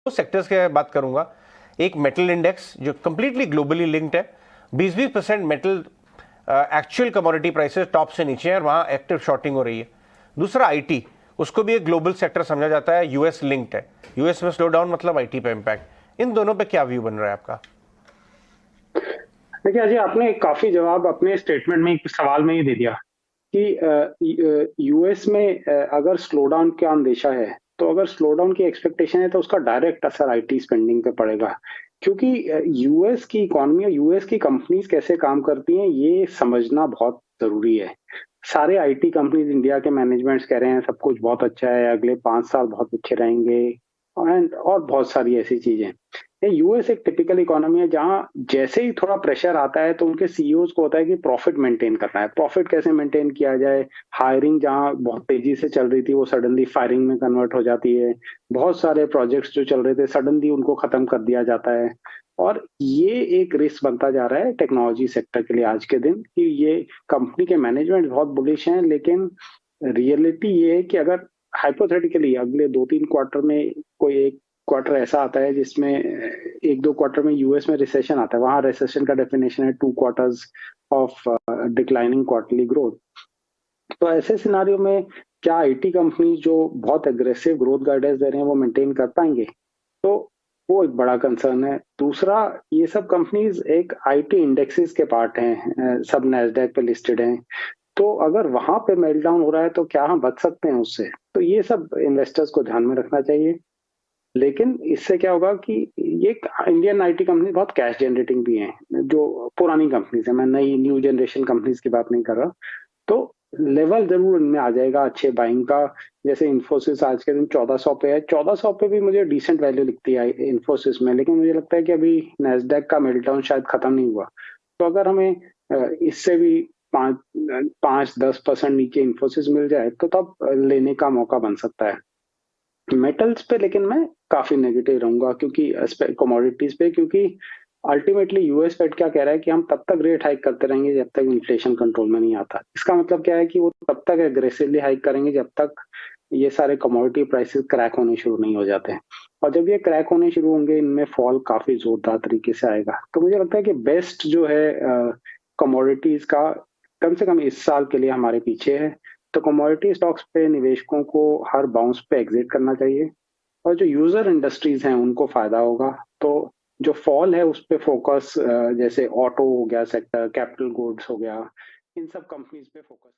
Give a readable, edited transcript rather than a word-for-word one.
Sectors की बात करूंगा। एक मेटल इंडेक्स जो कंप्लीटली ग्लोबली लिंक्ड है, 20% metal actual commodity prices top से नीचे है और वहां एक्टिव शॉर्टिंग हो रही है। दूसरा आईटी, उसको भी एक ग्लोबल सेक्टर समझा जाता है, यूएस लिंक्ड है। यूएस में स्लो डाउन मतलब आईटी पे इम्पैक्ट। इन दोनों पे क्या व्यू बन रहा है आपका? देखिए अजय, आपने काफी जवाब अपने स्टेटमेंट में एक सवाल में ही दे दिया कि यूएस में अगर स्लो डाउन का अंदेशा है, तो अगर स्लो डाउन की एक्सपेक्टेशन है तो उसका डायरेक्ट असर आईटी स्पेंडिंग पे पड़ेगा। क्योंकि यूएस की इकोनॉमी और यूएस की कंपनीज कैसे काम करती हैं ये समझना बहुत जरूरी है। सारे आईटी कंपनीज इंडिया के मैनेजमेंट्स कह रहे हैं सब कुछ बहुत अच्छा है, अगले 5 साल बहुत अच्छे रहेंगे और बहुत सारी ऐसी चीजें। यूएस एक टिपिकल इकोनॉमी है जहां जैसे ही थोड़ा प्रेशर आता है तो उनके सीईओज को होता है कि प्रॉफिट मेंटेन करना है, प्रॉफिट कैसे मेंटेन किया जाए। हायरिंग जहां बहुत तेजी से चल रही थी वो सडनली फायरिंग में कन्वर्ट हो जाती है। बहुत सारे प्रोजेक्ट्स जो चल रहे थे सडनली उनको खत्म कर दिया जाता है। और ये एक रिस्क बनता जा रहा है टेक्नोलॉजी सेक्टर के लिए आज के दिन, कि ये कंपनी के मैनेजमेंट बहुत बुलिश हैं, लेकिन रियलिटी ये है कि अगर हाइपोथेटिकली अगले 2-3 क्वार्टर में कोई एक क्वार्टर ऐसा आता है जिसमें 1-2 क्वार्टर में यूएस में रिसेशन आता है, वहां रिसेशन का डेफिनेशन है 2 quarters of declining quarterly growth. तो ऐसे सिनारियो में क्या आईटी कंपनी जो बहुत एग्रेसिव ग्रोथ गाइडेंस दे रहे हैं वो मेंटेन कर पाएंगे? तो वो एक बड़ा कंसर्न है। दूसरा, ये सब कंपनीज एक आईटी इंडेक्सेस के पार्ट हैं, सब नैस्डैक पे लिस्टेड हैं। तो अगर वहां पे मेल्टडाउन हो रहा है तो क्या हम बच सकते हैं उससे? तो ये सब इन्वेस्टर्स को ध्यान में रखना चाहिए। लेकिन इससे क्या होगा कि ये इंडियन आईटी कंपनी बहुत कैश जनरेटिंग भी हैं, जो पुरानी कंपनीज है, मैं नई न्यू जनरेशन कंपनीज की बात नहीं कर रहा। तो लेवल जरूर इनमें आ जाएगा अच्छे बाइंग का। जैसे इन्फोसिस आज के दिन 1400 पे है, 1400 पे भी मुझे डिसेंट वैल्यू दिखती है इन्फोसिस में, लेकिन मुझे लगता है कि अभी नेस्डैक का मेल्टडाउन शायद खत्म नहीं हुआ। तो अगर हमें इससे भी 5-10% नीचे इन्फोसिस मिल जाए तो तब लेने का मौका बन सकता है। मेटल्स पे लेकिन मैं काफी नेगेटिव रहूंगा, क्योंकि कमोडिटीज पे, क्योंकि अल्टीमेटली यूएस फेड क्या कह रहा है कि हम तब तक रेट हाइक करते रहेंगे जब तक इन्फ्लेशन कंट्रोल में नहीं आता। इसका मतलब क्या है कि वो तब तक एग्रेसिवली हाइक करेंगे जब तक ये सारे कमोडिटी प्राइसेस क्रैक होने शुरू नहीं हो जाते हैं। और जब ये क्रैक होने शुरू होंगे इनमें फॉल काफी जोरदार तरीके से आएगा। तो मुझे लगता है कि बेस्ट जो है कमोडिटीज का, कम से कम इस साल के लिए हमारे पीछे है। तो कमोडिटी स्टॉक्स पे निवेशकों को हर बाउंस पे एग्जिट करना चाहिए, और जो यूजर इंडस्ट्रीज हैं उनको फायदा होगा। तो जो फॉल है उस पे फोकस, जैसे ऑटो हो गया सेक्टर, कैपिटल गुड्स हो गया, इन सब कंपनीज पे फोकस